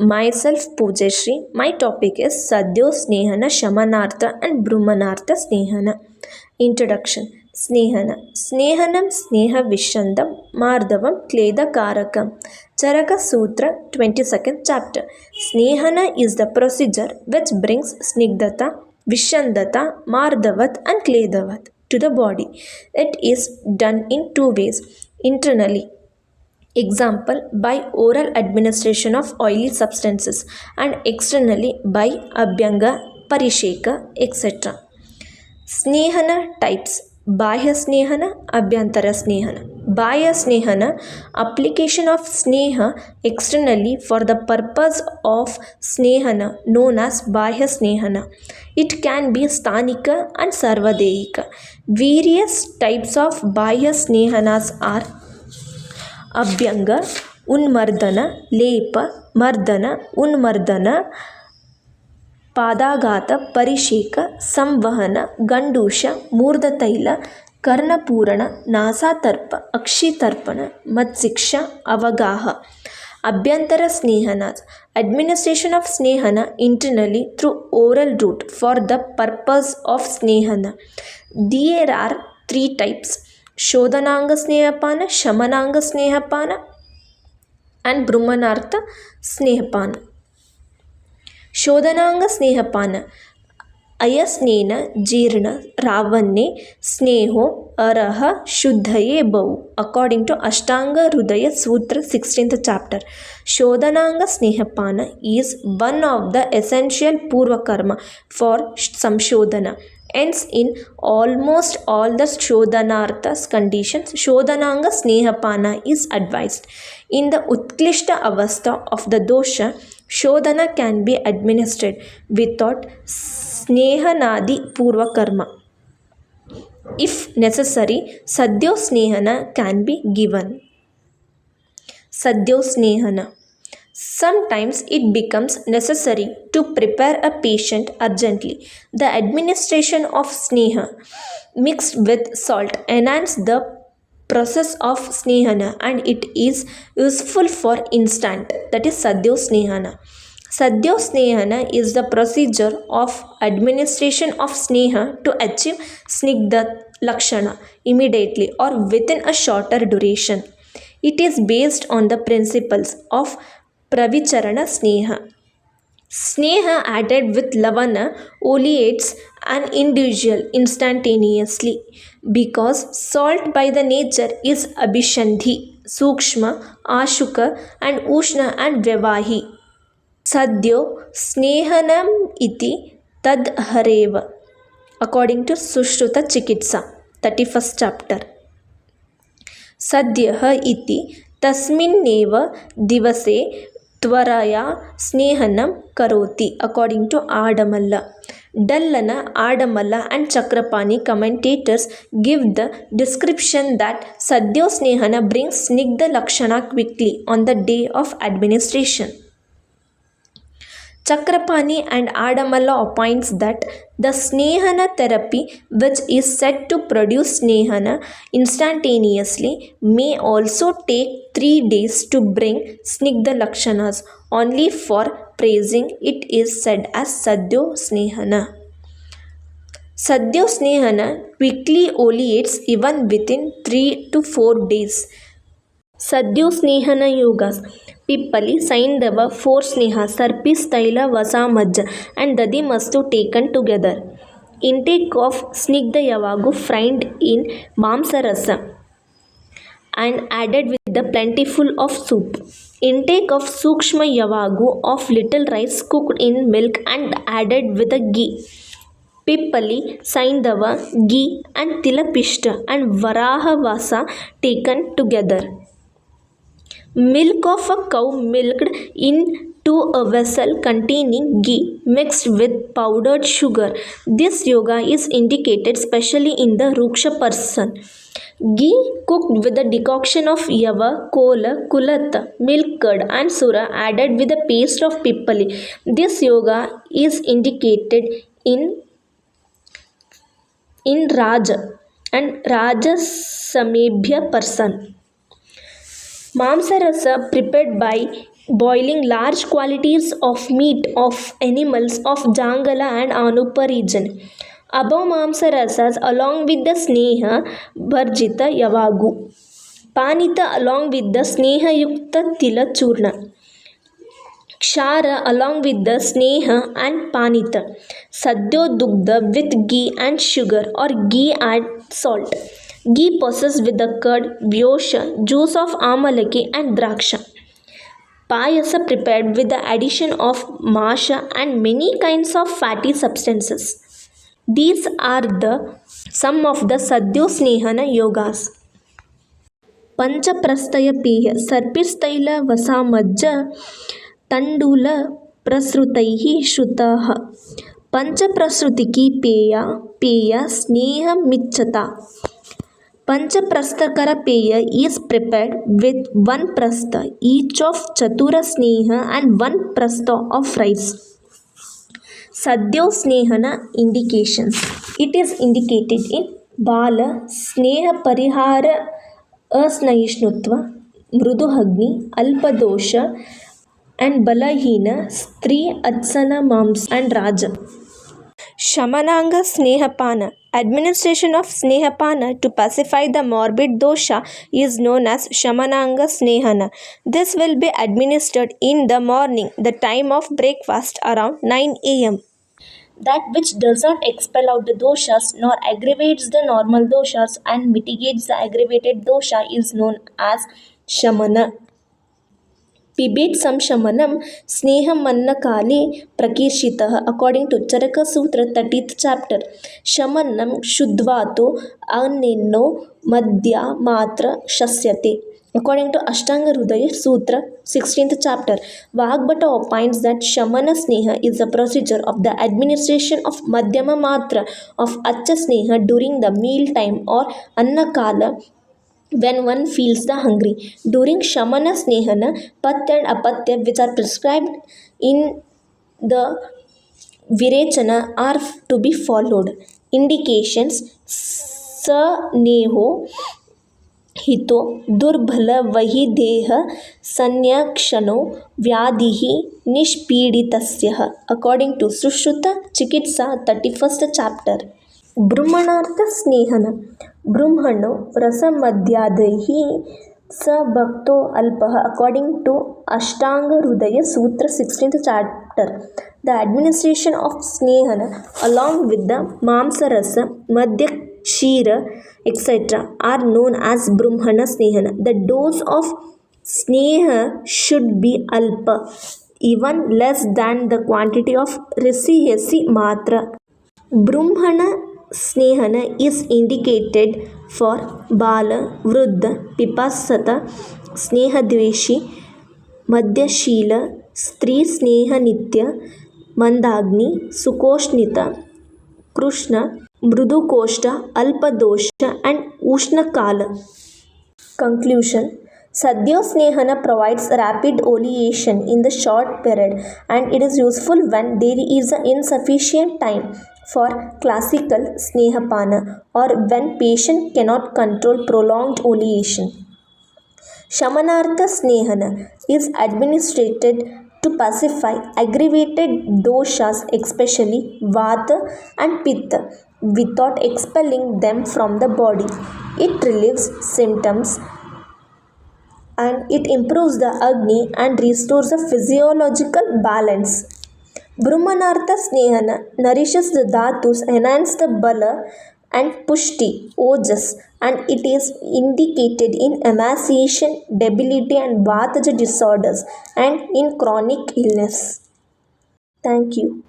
myself Pujeshri. My topic is Sadyosnehana, Shamanartha and Brumhanartha Snehana. Introduction. Snehana. Snehanam Sneha Vishandam Mardavam Kleda Karakam. Charaka Sutra 22nd chapter. Snehana is the procedure which brings Snigdhata, Vishandata, Mardavat and Kledavat to the body. It is done in two ways. Internally, example by oral administration of oily substances, and externally by abhyanga, parisheka, etc. Snehana types: Bahya Snehana, Abhyantara Snehana. Bahya Snehana, application of Sneha externally for the purpose of Snehana, known as Bahya Snehana. It can be Sthanika and Sarvadehika. Various types of Bahya Snehanas are ಅಭ್ಯಂಗ, ಉನ್ಮರ್ದನ, ಲೇಪ, ಮರ್ದನ, ಉನ್ಮರ್ದನ, ಪಾದಾಘಾತ, ಪರಿಷೇಕ, ಸಂವಹನ, ಗಂಡೂಷ, ಮೂರ್ಧತೈಲ, ಕರ್ಣಪೂರಣ, ನಾಸಾತರ್ಪ, ಅಕ್ಷಿತರ್ಪಣ, ಮತ್ಸಿಕ್ಷ, ಅವಗಾಹ. Abhyantara Snehana, administration of Snehana internally through oral route for the purpose of Snehana. There are three types: Shodhanartha, Shamanartha and Brumhanartha Snehapana. Shodhanartha Snehapana. Ayasnena Jirna Ravanne Sneho Araha Shuddhaye Bau, according to Ashtanga Hridaya Sutra 16th chapter. Shodhanartha Snehapana is one of the essential Purva Karma for Samshodhana. Hence, in almost all the Shodhanartha conditions, Shodhanartha Snehapana is advised. In the Utklishta Avastha of the dosha, Shodhana can be administered without Snehanadi Purva Karma. If necessary, Sadyosnehana can be given. Sadyosnehana. Sometimes it becomes necessary to prepare a patient urgently. The administration of Sneha mixed with salt enhances the process of Snehana, and it is useful for instant, that is Sadyosnehana. Sadyosnehana is the procedure of administration of Sneha to achieve Snigdha Lakshana immediately or within a shorter duration. It is based on the principles of Pravicharana Sneha. Sneha added with Lavana oleates an individual instantaneously, because salt by the nature is Abhishandhi, Sukshma, Ashuka and Ushna and Vyavahi. Sadyo Snehanam iti tad hareva, according to Sushruta Chikitsa 31st chapter. Sadyaha iti tasminneva divase Tvaraya Snehanam Karoti, according to Adamalla. Dallana, Adamalla and Chakrapani commentators give the description that Sadyosnehana brings Snigdha Lakshana quickly on the day of administration. Chakrapani and Adamalla opines that the Snehana therapy, which is said to produce Snehana instantaneously, may also take 3 days to bring Snigdha Lakshanas. Only for praising it is said as Sadyosnehana. Sadyosnehana quickly oleates even within 3 to 4 days. Sadyosnehana Yogas: Pippali, Saindava, 4 Sneha, Sarpi, Staila, Vasa, Majja and Dadimastu taken together. Intake of Snigdha Yavagu fried in Mamsarasa and added with the plentiful of soup. Intake of Sukshma Yavagu of little rice cooked in milk and added with the ghee. Pippali, Saindava, ghee and Tilapishta and Varaha Vasa taken together. Milk of a cow milked into a vessel containing ghee mixed with powdered sugar. This yoga is indicated specially in the Ruksha person. Ghee cooked with a decoction of Yava, Kola, Kulatha, milk curd and Sura added with a paste of Pippali. This yoga is indicated in Raja and Raja Samebhya person. Mamsarasa prepared by boiling large quantities of meat of animals of Jangala and Anupa region. Above Mamsa Rasas along with the Sneha Bharjita Yavagu. Panita along with the Sneha Yukta Tila Churna. Kshara along with the Sneha and Panita. Sadyo Dugdha with ghee and sugar or ghee and salt. Ghee processed with the curd, vyosha, juice of amalaki and draksha. Payasa prepared with the addition of masha and many kinds of fatty substances. These are the some of the Sadyosnehana yogas. पंचप्रस्थय पेय सर्पिस्तैल वसामज्ज तंडुल प्रसृतैः श्रुतः पंचप्रसृति की पेय स्नेह मिच्छता पंचप्रस्थकर पेय is prepared with one prastha each of chatura sneha and one prastha of rice. Sadyosnehana indications. It is indicated in Bala Sneha Parihara असहिष्णुत्व मृदुअग्नि अल्पदोष and balahina स्त्री अत्सना मांस and raja. Shamananga Snehapana. Administration of Snehapana to pacify the morbid dosha is known as Shamananga Snehana. This will be administered in the morning, the time of breakfast around 9 am. That which does not expel out the doshas nor aggravates the normal doshas and mitigates the aggravated dosha is known as Shamana. Pibet Samshamanam Snehamanna Kali Prakirshitah according to Charaka Sutra 30th chapter. Shamanam Shuddvato Anenno Madhya Matra Shasyate. According to Ashtanga Hridaya Sutra 16th chapter, Vagbhata opines that Shamana Sneha is a procedure of the administration of Madhyama Matra of Acha Sneha during the meal time or Annakala when one feels the hungry. During Shamana Snehana, Patya and Apatya which are prescribed in the Virechana are to be followed. Indications Saneho हितो दुर्बल वही देह संन्याक्षणो व्याधिः निष्पीडितस्यः according to Sushruta Chikitsa 31st chapter. Brumhanartha Snehana. Brumhano rasamadhyadaiः स भक्तो अल्पः according to Ashtanga Hridaya Sutra 16th chapter. The administration of Snehana along with the Mamsarasa, Madhya Kshira, etc. are known as Brumhana Snehana. The dose of Sneha should be alpa, even less than the quantity of Risihesi Matra. Brumhana Snehana is indicated for Bala, Vruddha, Pipasata, Snehadveshi, Madhyashila, Stri Sneha Nitya, Mandagni, Sukoshnita, Krishna, Mrudukoshta, Alpadosha and Ushnakala. Conclusion. Sadyosnehana provides rapid oleation in the short period and it is useful when there is insufficient time for classical snehapana or when patient cannot control prolonged oleation. Shamanartha Snehana is administered to pacify aggravated doshas, especially Vata and Pitta, without expelling them from the body. It relieves symptoms and it improves the Agni and restores the physiological balance. Brumhanartha Snehana nourishes the dhatus, enhances the bala and pushti, ojas, and it is indicated in emaciation, debility and vataja disorders and in chronic illness. Thank you.